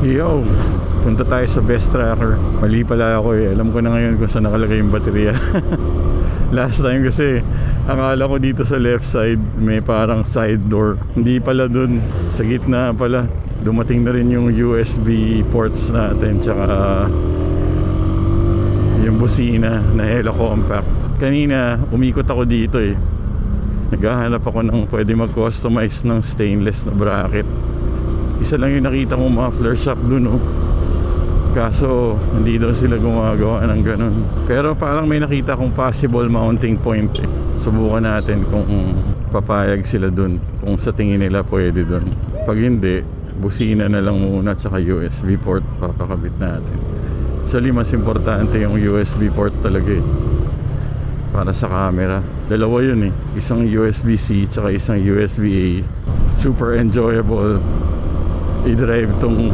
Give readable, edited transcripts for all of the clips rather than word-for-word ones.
Yo, punta tayo sa Best Tracker. Mali pala ako eh. Alam ko na ngayon kung saan nakalagay yung baterya. Last time kasi akala ko dito sa left side may parang side door. Hindi pala dun, sa gitna pala. Dumating na rin yung USB ports natin, tsaka yung busina na Hella Compact. Kanina umikot ako dito eh. Naghahanap ako ng pwede mag-customize ng stainless na bracket. Isa lang yung nakita kong muffler shop dun oh. Kaso hindi daw sila gumagawa ng ganun. Pero parang may nakita kong possible mounting point eh. Subukan natin kung papayag sila dun, kung sa tingin nila pwede dun. Pag hindi, busina na lang muna tsaka USB port papakabit natin. Actually mas importante yung USB port talaga eh, para sa camera. Dalawa yun eh, isang USB-C tsaka isang USB-A. Super enjoyable i-drive tong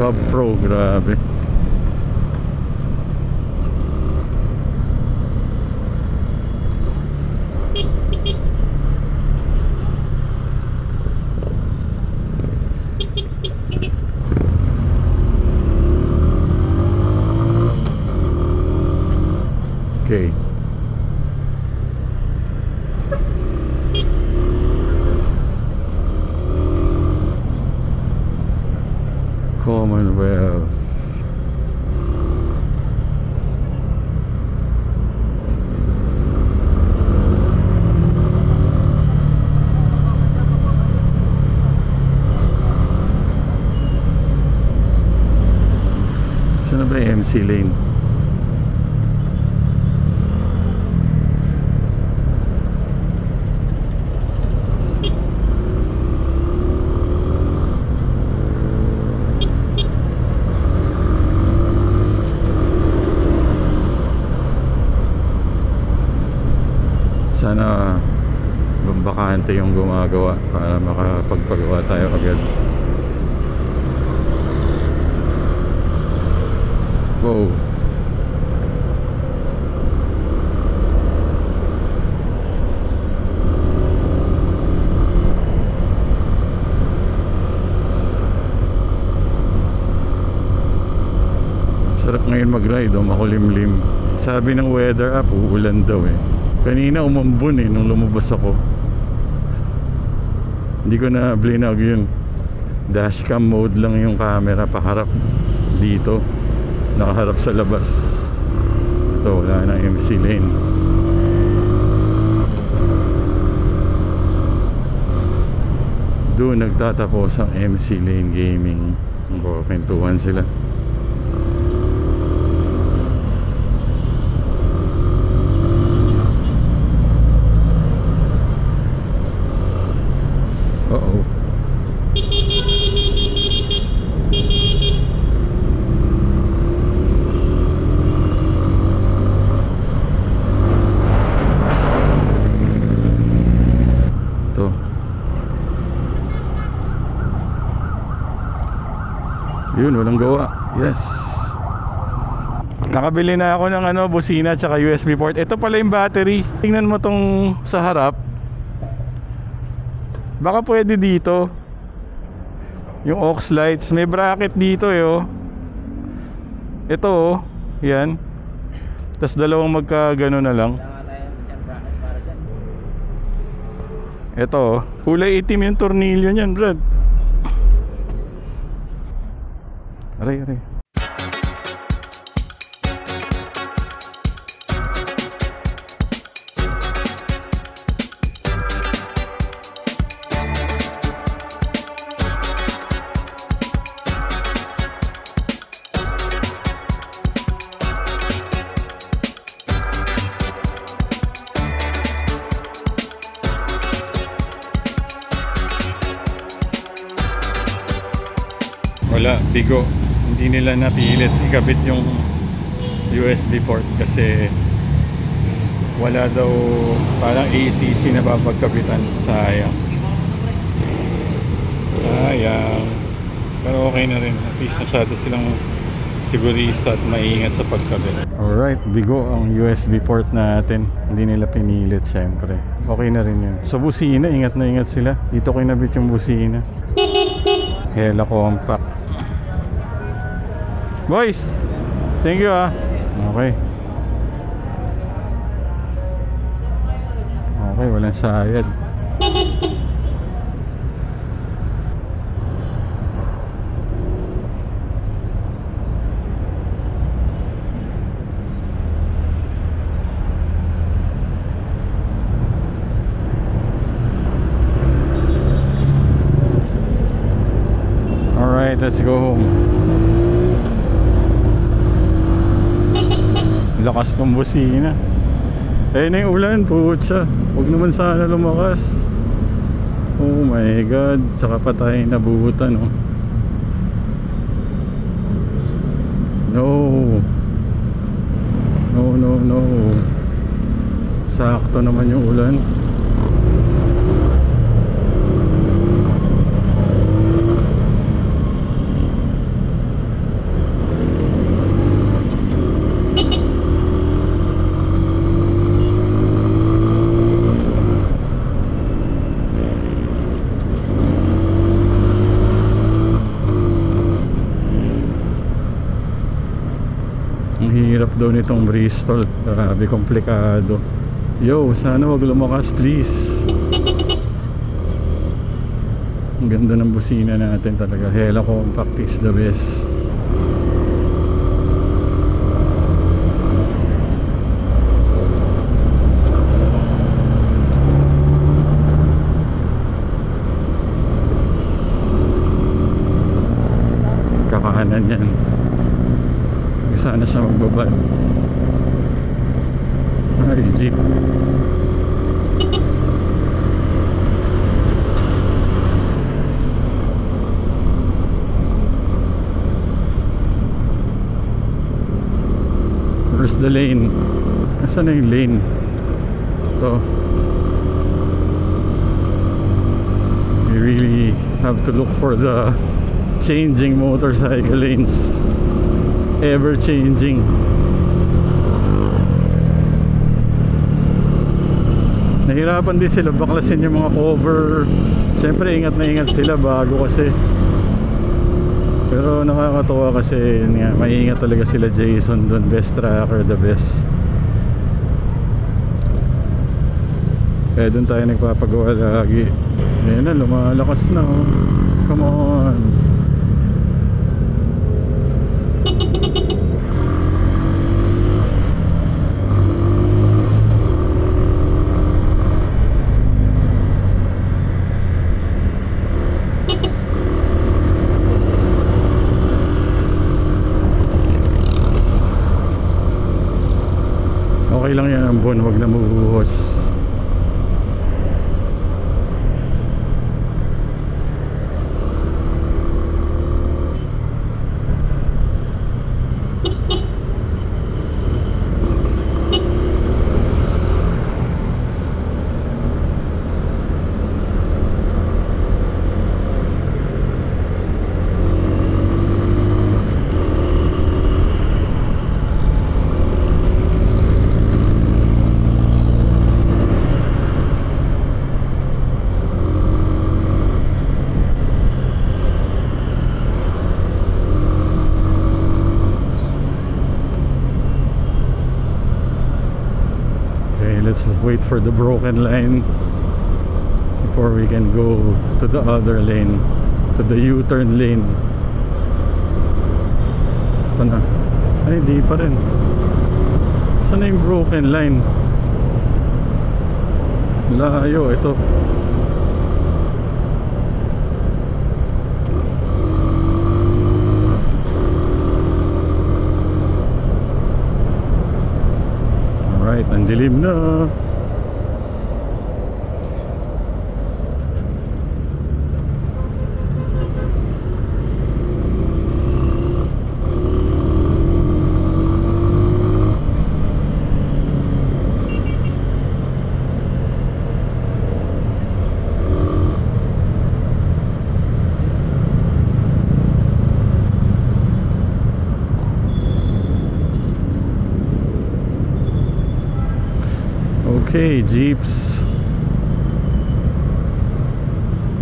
Cub Pro, grabe. Okay. Commonwealth. Saan na ba yung MC lane? Sana bakante yung gumagawa para makapagpagawa tayo agad. Wow. Sarap ngayon mag-ride oh, makulimlim. Sabi ng weather app, uulan daw eh. Kanina umambon eh nung lumabas ako. Hindi ko na blinag yun. Dashcam mode lang yung camera, paharap dito, nakaharap sa labas. Ito, wala na MC lane. Doon nagtatapos ang MC lane gaming. Pintuan sila. Uh-oh. Ito. Yun, walang gawa. Yes. Nakabili na ako ng busina tsaka USB port. Ito pala yung battery. Tingnan mo tong sa harap. Baka pwede dito yung aux lights. May bracket dito eh oh. Ito oh, yan. Tapos dalawang magkagano na lang. Ito oh, kulay itim yung tornilyo niyan, Brad. Aray, aray. Wala, bigo. Hindi nila napilit ikabit yung USB port kasi wala daw parang ACC na papagkabitan. Sayang. Sayang. Pero okay na rin. At least masyado silang sigurista at maingat sa pagkabit. Alright, bigo ang USB port natin. Hindi nila pinilit syempre. Okay na rin yun. Sa busina, ingat na ingat sila. Dito ko inabit yung busina. Hella compact. Boys, thank you ah. Okay. Okay, walang sayad. Alright, let's go home. Lakas ng busina. Eh na yung ulan, putsa. Huwag naman sana lumakas. Oh my god. Saka pa tayo nabuhutan, oh. No. No, no, no. Sakto naman yung ulan. Hirap daw nitong Bristol. Grabe, komplikado. Yo, sana wag lumakas please. Ang ganda ng busina natin talaga. Hella compact is the best. Kakahanan yan. Sana siya magbaba. Ay, jeep. Where's the lane? Nasaan na yung lane? Ito. You really have to look for the changing motorcycle lanes. Ever changing. Nahirapan din sila baklasin yung mga cover. Siyempre ingat na ingat sila bago kasi. Pero nakakatuwa kasi nga, maingat talaga sila Jason doon. Best tracker, the best. Kaya doon tayo nagpapagawa lagi. Ayan na, lumalakas na, oh. Come on. Okay lang yan ang buwan, wag na mabuhos. Let's wait for the broken line before we can go to the other lane, to the U-turn lane. Ito na. Ay, di pa rin. Saan na yung broken line? Layo, ito. Alright, ang dilim na. Okay, jeeps,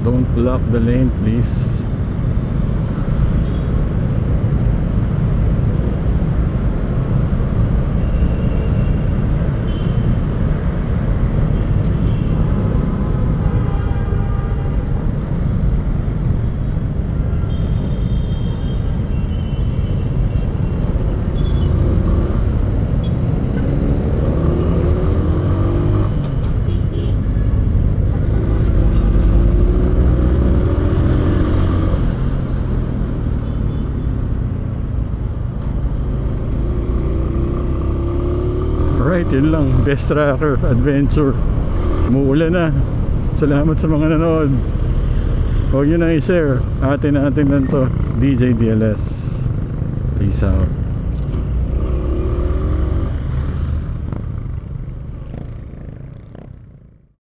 don't block the lane please. Yun lang, best tracker adventure. Umuulan na. Salamat sa mga nanood. Huwag nyo na i-share. Atin lang to. DJ DLS. Peace out.